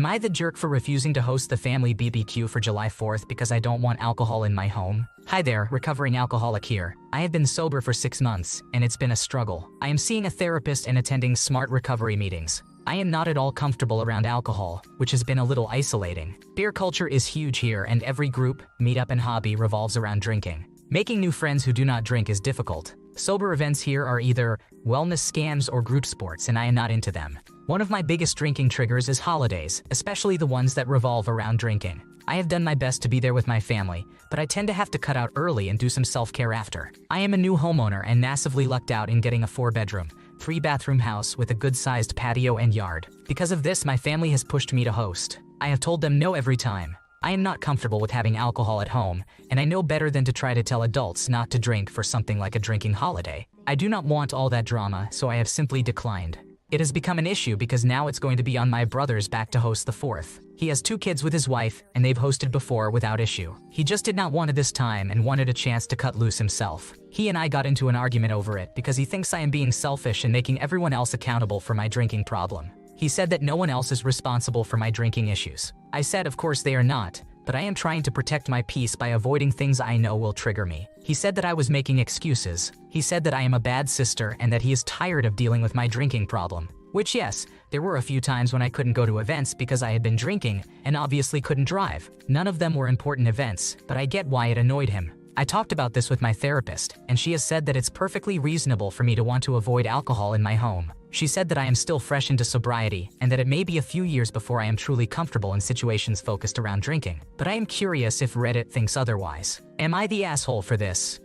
Am I the jerk for refusing to host the family BBQ for July 4th because I don't want alcohol in my home? Hi there, recovering alcoholic here. I have been sober for 6 months, and it's been a struggle. I am seeing a therapist and attending SMART recovery meetings. I am not at all comfortable around alcohol, which has been a little isolating. Beer culture is huge here, and every group, meetup, and hobby revolves around drinking. Making new friends who do not drink is difficult. Sober events here are either wellness scams or group sports, and I am not into them. One of my biggest drinking triggers is holidays, especially the ones that revolve around drinking. I have done my best to be there with my family, but I tend to have to cut out early and do some self-care after. I am a new homeowner and massively lucked out in getting a 4-bedroom, 3-bathroom house with a good-sized patio and yard. Because of this, my family has pushed me to host. I have told them no every time. I am not comfortable with having alcohol at home, and I know better than to try to tell adults not to drink for something like a drinking holiday. I do not want all that drama, so I have simply declined. It has become an issue because now it's going to be on my brother's back to host the 4th. He has 2 kids with his wife, and they've hosted before without issue. He just did not want it this time and wanted a chance to cut loose himself. He and I got into an argument over it because he thinks I am being selfish and making everyone else accountable for my drinking problem. He said that no one else is responsible for my drinking issues. I said of course they are not, but I am trying to protect my peace by avoiding things I know will trigger me. He said that I was making excuses. He said that I am a bad sister and that he is tired of dealing with my drinking problem. Which yes, there were a few times when I couldn't go to events because I had been drinking and obviously couldn't drive. None of them were important events, but I get why it annoyed him. I talked about this with my therapist, and she has said that it's perfectly reasonable for me to want to avoid alcohol in my home. She said that I am still fresh into sobriety and that it may be a few years before I am truly comfortable in situations focused around drinking. But I am curious if Reddit thinks otherwise. Am I the asshole for this?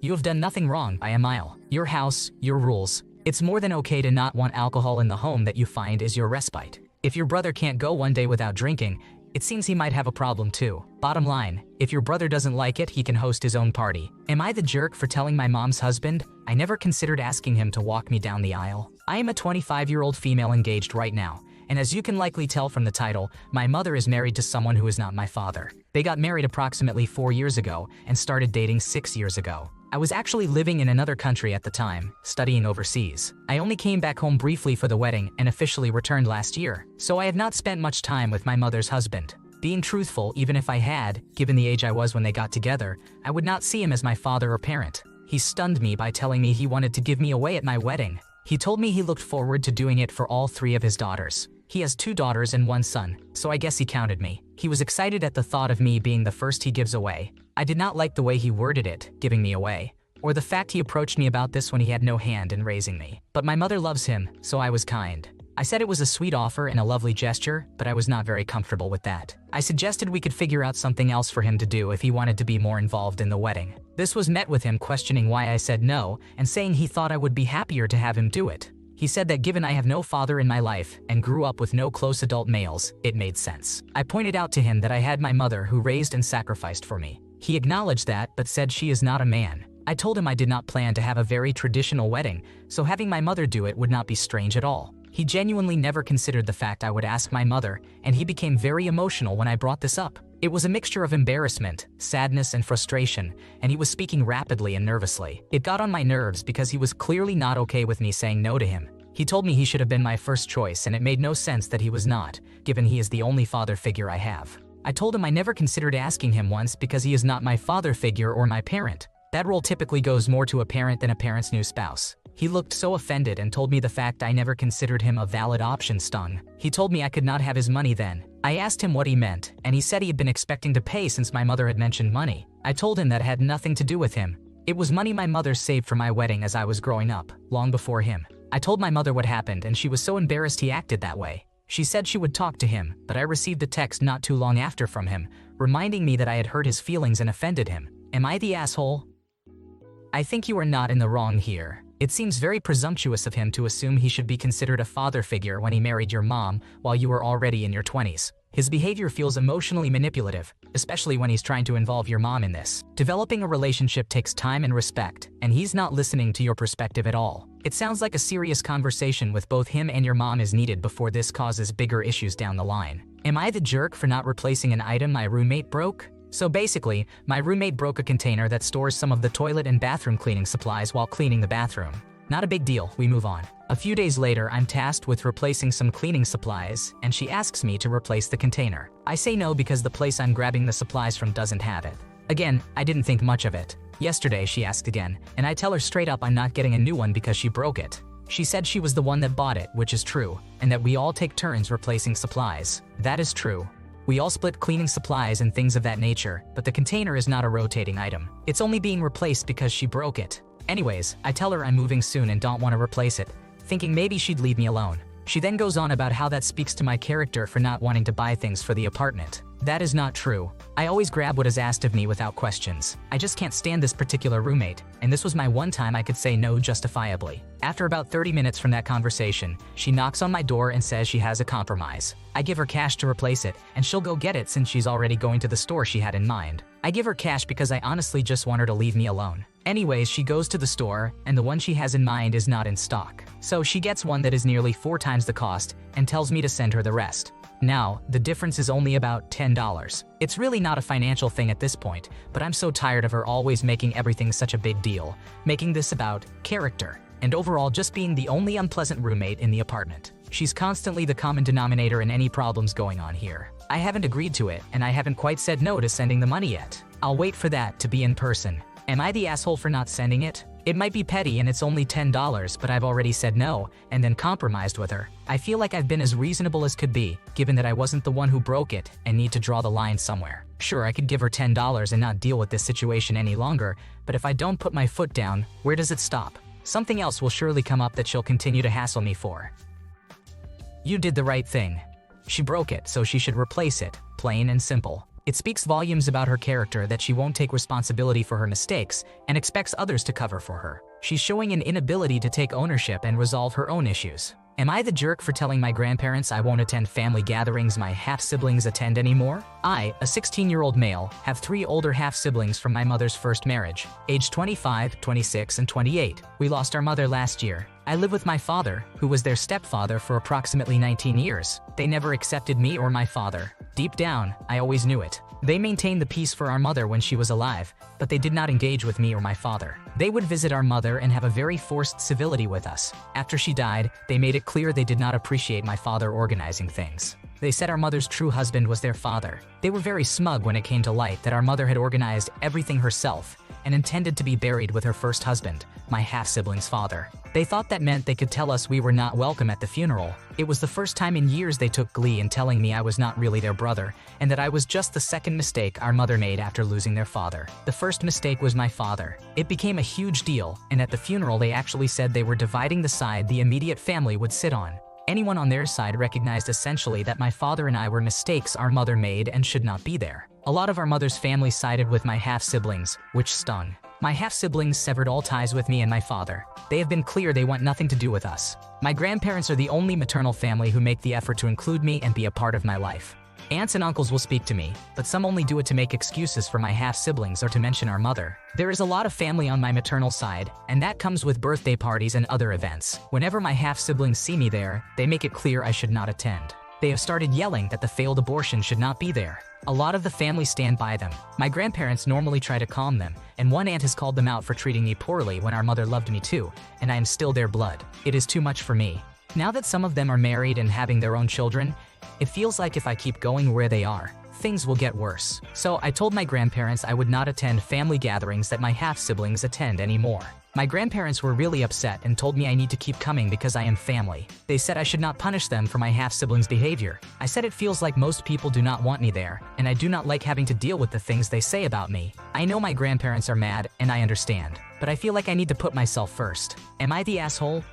You have done nothing wrong by a mile. Your house, your rules. It's more than okay to not want alcohol in the home that you find is your respite. If your brother can't go one day without drinking, it seems he might have a problem too. Bottom line, if your brother doesn't like it, he can host his own party. Am I the jerk for telling my mom's husband? I never considered asking him to walk me down the aisle. I am a 25-year-old female engaged right now, and as you can likely tell from the title, my mother is married to someone who is not my father. They got married approximately 4 years ago and started dating 6 years ago. I was actually living in another country at the time, studying overseas. I only came back home briefly for the wedding and officially returned last year, so I have not spent much time with my mother's husband. Being truthful, even if I had, given the age I was when they got together, I would not see him as my father or parent. He stunned me by telling me he wanted to give me away at my wedding. He told me he looked forward to doing it for all 3 of his daughters. He has 2 daughters and 1 son, so I guess he counted me. He was excited at the thought of me being the first he gives away. I did not like the way he worded it, giving me away, or the fact he approached me about this when he had no hand in raising me. But my mother loves him, so I was kind. I said it was a sweet offer and a lovely gesture, but I was not very comfortable with that. I suggested we could figure out something else for him to do if he wanted to be more involved in the wedding. This was met with him questioning why I said no and saying he thought I would be happier to have him do it. He said that given I have no father in my life and grew up with no close adult males, it made sense. I pointed out to him that I had my mother who raised and sacrificed for me. He acknowledged that, but said she is not a man. I told him I did not plan to have a very traditional wedding, so having my mother do it would not be strange at all. He genuinely never considered the fact I would ask my mother, and he became very emotional when I brought this up. It was a mixture of embarrassment, sadness, and frustration, and he was speaking rapidly and nervously. It got on my nerves because he was clearly not okay with me saying no to him. He told me he should have been my first choice, and it made no sense that he was not, given he is the only father figure I have. I told him I never considered asking him once because he is not my father figure or my parent. That role typically goes more to a parent than a parent's new spouse. He looked so offended and told me the fact I never considered him a valid option stung. He told me I could not have his money then. I asked him what he meant, and he said he had been expecting to pay since my mother had mentioned money. I told him that had nothing to do with him. It was money my mother saved for my wedding as I was growing up, long before him. I told my mother what happened, and she was so embarrassed he acted that way. She said she would talk to him, but I received a text not too long after from him, reminding me that I had hurt his feelings and offended him. Am I the asshole? I think you are not in the wrong here. It seems very presumptuous of him to assume he should be considered a father figure when he married your mom while you were already in your 20s. His behavior feels emotionally manipulative, especially when he's trying to involve your mom in this. Developing a relationship takes time and respect, and he's not listening to your perspective at all. It sounds like a serious conversation with both him and your mom is needed before this causes bigger issues down the line. Am I the jerk for not replacing an item my roommate broke? So basically, my roommate broke a container that stores some of the toilet and bathroom cleaning supplies while cleaning the bathroom. Not a big deal, we move on. A few days later, I'm tasked with replacing some cleaning supplies, and she asks me to replace the container. I say no because the place I'm grabbing the supplies from doesn't have it. Again, I didn't think much of it. Yesterday, she asked again, and I tell her straight up I'm not getting a new one because she broke it. She said she was the one that bought it, which is true, and that we all take turns replacing supplies. That is true. We all split cleaning supplies and things of that nature, but the container is not a rotating item. It's only being replaced because she broke it. Anyways, I tell her I'm moving soon and don't want to replace it, thinking maybe she'd leave me alone. She then goes on about how that speaks to my character for not wanting to buy things for the apartment. That is not true. I always grab what is asked of me without questions. I just can't stand this particular roommate, and this was my one time I could say no justifiably. After about 30 minutes from that conversation, she knocks on my door and says she has a compromise. I give her cash to replace it, and she'll go get it since she's already going to the store she had in mind. I give her cash because I honestly just want her to leave me alone. Anyways, she goes to the store, and the one she has in mind is not in stock. So she gets one that is nearly 4 times the cost, and tells me to send her the rest. Now, the difference is only about $10. It's really not a financial thing at this point, but I'm so tired of her always making everything such a big deal, making this about character, and overall just being the only unpleasant roommate in the apartment. She's constantly the common denominator in any problems going on here. I haven't agreed to it, and I haven't quite said no to sending the money yet. I'll wait for that to be in person. Am I the asshole for not sending it? It might be petty and it's only $10, but I've already said no and then compromised with her. I feel like I've been as reasonable as could be, given that I wasn't the one who broke it and need to draw the line somewhere. Sure, I could give her $10 and not deal with this situation any longer, but if I don't put my foot down, where does it stop? Something else will surely come up that she'll continue to hassle me for. You did the right thing. She broke it, so she should replace it, plain and simple. It speaks volumes about her character that she won't take responsibility for her mistakes and expects others to cover for her. She's showing an inability to take ownership and resolve her own issues. Am I the jerk for telling my grandparents I won't attend family gatherings my half-siblings attend anymore? I, a 16-year-old male, have 3 older half-siblings from my mother's first marriage, aged 25, 26, and 28. We lost our mother last year. I live with my father, who was their stepfather for approximately 19 years. They never accepted me or my father. Deep down, I always knew it. They maintained the peace for our mother when she was alive, but they did not engage with me or my father. They would visit our mother and have a very forced civility with us. After she died, they made it clear they did not appreciate my father organizing things. They said our mother's true husband was their father. They were very smug when it came to light that our mother had organized everything herself and intended to be buried with her first husband, my half-sibling's father. They thought that meant they could tell us we were not welcome at the funeral. It was the first time in years they took glee in telling me I was not really their brother, and that I was just the second mistake our mother made after losing their father. The first mistake was my father. It became a huge deal, and at the funeral they actually said they were dividing the side the immediate family would sit on. Anyone on their side recognized essentially that my father and I were mistakes our mother made and should not be there. A lot of our mother's family sided with my half-siblings, which stung. My half-siblings severed all ties with me and my father. They have been clear they want nothing to do with us. My grandparents are the only maternal family who make the effort to include me and be a part of my life. Aunts and uncles will speak to me, but some only do it to make excuses for my half-siblings or to mention our mother. There is a lot of family on my maternal side, and that comes with birthday parties and other events. Whenever my half-siblings see me there, they make it clear I should not attend. They have started yelling that the failed abortion should not be there. A lot of the family stand by them. My grandparents normally try to calm them, and one aunt has called them out for treating me poorly when our mother loved me too, and I am still their blood. It is too much for me. Now that some of them are married and having their own children, it feels like if I keep going where they are, things will get worse. So I told my grandparents I would not attend family gatherings that my half-siblings attend anymore. My grandparents were really upset and told me I need to keep coming because I am family. They said I should not punish them for my half-siblings' behavior. I said it feels like most people do not want me there, and I do not like having to deal with the things they say about me. I know my grandparents are mad, and I understand, but I feel like I need to put myself first. Am I the asshole?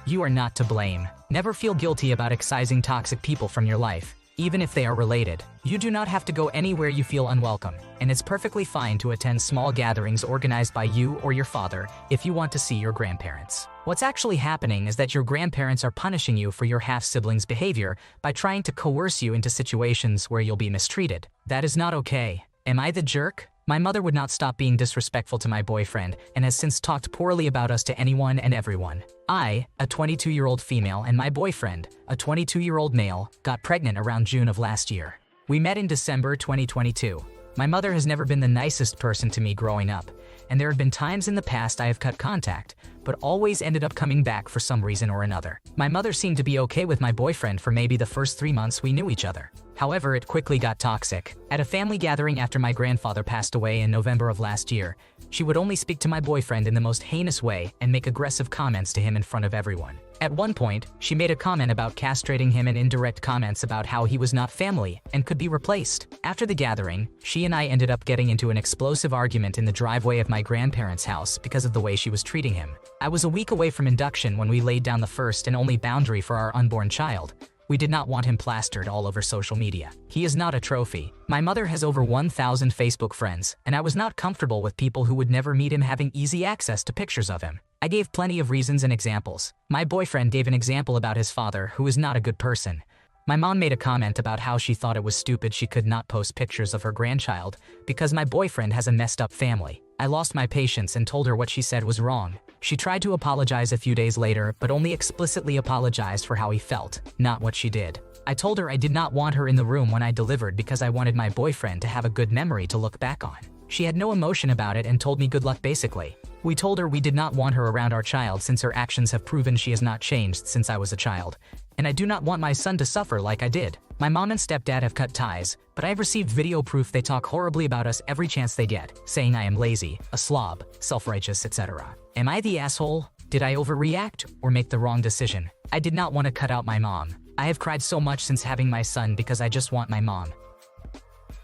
You are not to blame. Never feel guilty about excising toxic people from your life, even if they are related. You do not have to go anywhere you feel unwelcome, and it's perfectly fine to attend small gatherings organized by you or your father if you want to see your grandparents. What's actually happening is that your grandparents are punishing you for your half-siblings' behavior by trying to coerce you into situations where you'll be mistreated. That is not okay. Am I the jerk? My mother would not stop being disrespectful to my boyfriend and has since talked poorly about us to anyone and everyone. I, a 22-year-old female, and my boyfriend, a 22-year-old male, got pregnant around June of last year. We met in December 2022. My mother has never been the nicest person to me growing up, and there have been times in the past I have cut contact, but always ended up coming back for some reason or another. My mother seemed to be okay with my boyfriend for maybe the first 3 months we knew each other. However, it quickly got toxic. At a family gathering after my grandfather passed away in November of last year, she would only speak to my boyfriend in the most heinous way and make aggressive comments to him in front of everyone. At one point, she made a comment about castrating him and indirect comments about how he was not family and could be replaced. After the gathering, she and I ended up getting into an explosive argument in the driveway of my grandparents' house because of the way she was treating him. I was a week away from induction when we laid down the first and only boundary for our unborn child. We did not want him plastered all over social media. He is not a trophy. My mother has over 1,000 Facebook friends, and I was not comfortable with people who would never meet him having easy access to pictures of him. I gave plenty of reasons and examples. My boyfriend gave an example about his father, who is not a good person. My mom made a comment about how she thought it was stupid she could not post pictures of her grandchild because my boyfriend has a messed up family. I lost my patience and told her what she said was wrong. She tried to apologize a few days later, but only explicitly apologized for how he felt, not what she did. I told her I did not want her in the room when I delivered because I wanted my boyfriend to have a good memory to look back on. She had no emotion about it and told me good luck basically. We told her we did not want her around our child since her actions have proven she has not changed since I was a child. And I do not want my son to suffer like I did. My mom and stepdad have cut ties, but I have received video proof they talk horribly about us every chance they get, saying I am lazy, a slob, self-righteous, etc. Am I the asshole? Did I overreact or make the wrong decision? I did not want to cut out my mom. I have cried so much since having my son because I just want my mom.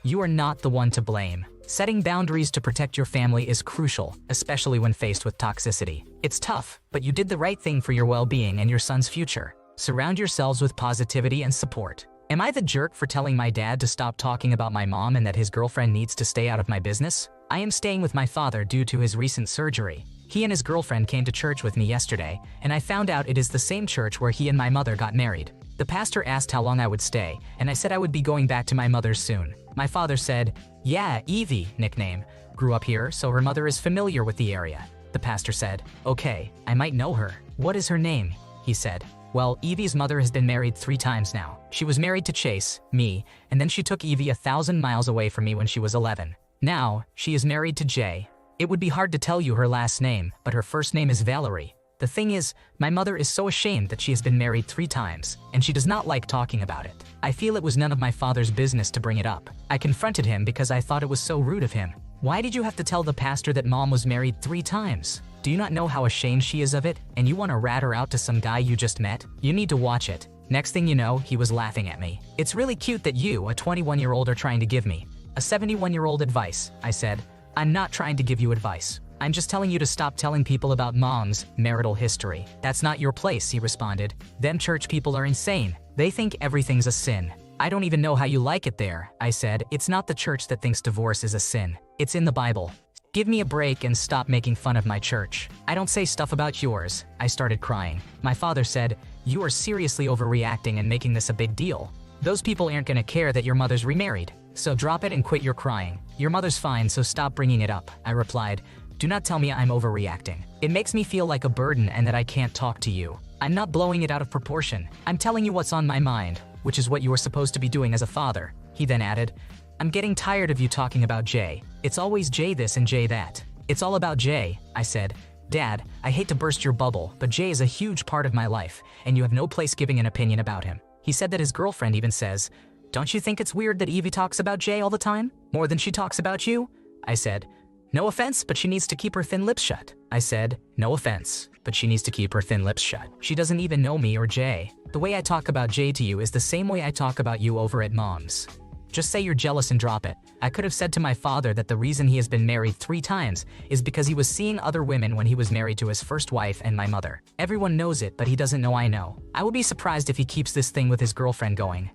You are not the one to blame. Setting boundaries to protect your family is crucial, especially when faced with toxicity. It's tough, but you did the right thing for your well-being and your son's future. Surround yourselves with positivity and support. Am I the jerk for telling my dad to stop talking about my mom and that his girlfriend needs to stay out of my business? I am staying with my father due to his recent surgery. He and his girlfriend came to church with me yesterday, and I found out it is the same church where he and my mother got married. The pastor asked how long I would stay, and I said I would be going back to my mother's soon. My father said, "Yeah, Evie, nickname, grew up here, so her mother is familiar with the area." The pastor said, "Okay, I might know her. What is her name?" He said, "Well, Evie's mother has been married 3 times now. She was married to Chase, me, and then she took Evie 1,000 miles away from me when she was 11. Now, she is married to Jay. It would be hard to tell you her last name, but her first name is Valerie. The thing is, my mother is so ashamed that she has been married 3 times, and she does not like talking about it. I feel it was none of my father's business to bring it up. I confronted him because I thought it was so rude of him. Why did you have to tell the pastor that mom was married 3 times? Do you not know how ashamed she is of it, and you want to rat her out to some guy you just met? You need to watch it." Next thing you know, he was laughing at me. "It's really cute that you, a 21-year-old, are trying to give me a 71-year-old advice," I said. "I'm not trying to give you advice. I'm just telling you to stop telling people about mom's marital history. That's not your place," he responded. "Them church people are insane. They think everything's a sin." "I don't even know how you like it there," I said. "It's not the church that thinks divorce is a sin. It's in the Bible. Give me a break and stop making fun of my church. I don't say stuff about yours." I started crying. My father said, "You are seriously overreacting and making this a big deal. Those people aren't gonna care that your mother's remarried. So drop it and quit your crying. Your mother's fine, so stop bringing it up." I replied, "Do not tell me I'm overreacting. It makes me feel like a burden and that I can't talk to you. I'm not blowing it out of proportion. I'm telling you what's on my mind, which is what you are supposed to be doing as a father." He then added, "I'm getting tired of you talking about Jay. It's always Jay this and Jay that. It's all about Jay." I said, "Dad, I hate to burst your bubble, but Jay is a huge part of my life, and you have no place giving an opinion about him." He said that his girlfriend even says, "Don't you think it's weird that Evie talks about Jay all the time? More than she talks about you?" I said, "No offense, but she needs to keep her thin lips shut." I said, "No offense, but she needs to keep her thin lips shut. She doesn't even know me or Jay. The way I talk about Jay to you is the same way I talk about you over at mom's. Just say you're jealous and drop it." I could have said to my father that the reason he has been married 3 times is because he was seeing other women when he was married to his first wife and my mother. Everyone knows it, but he doesn't know I know. I would be surprised if he keeps this thing with his girlfriend going.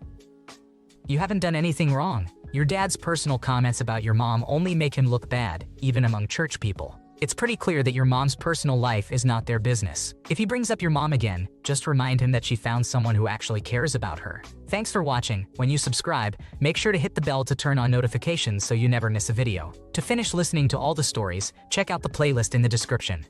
You haven't done anything wrong. Your dad's personal comments about your mom only make him look bad, even among church people. It's pretty clear that your mom's personal life is not their business. If he brings up your mom again, just remind him that she found someone who actually cares about her. Thanks for watching. When you subscribe, make sure to hit the bell to turn on notifications so you never miss a video. To finish listening to all the stories, check out the playlist in the description.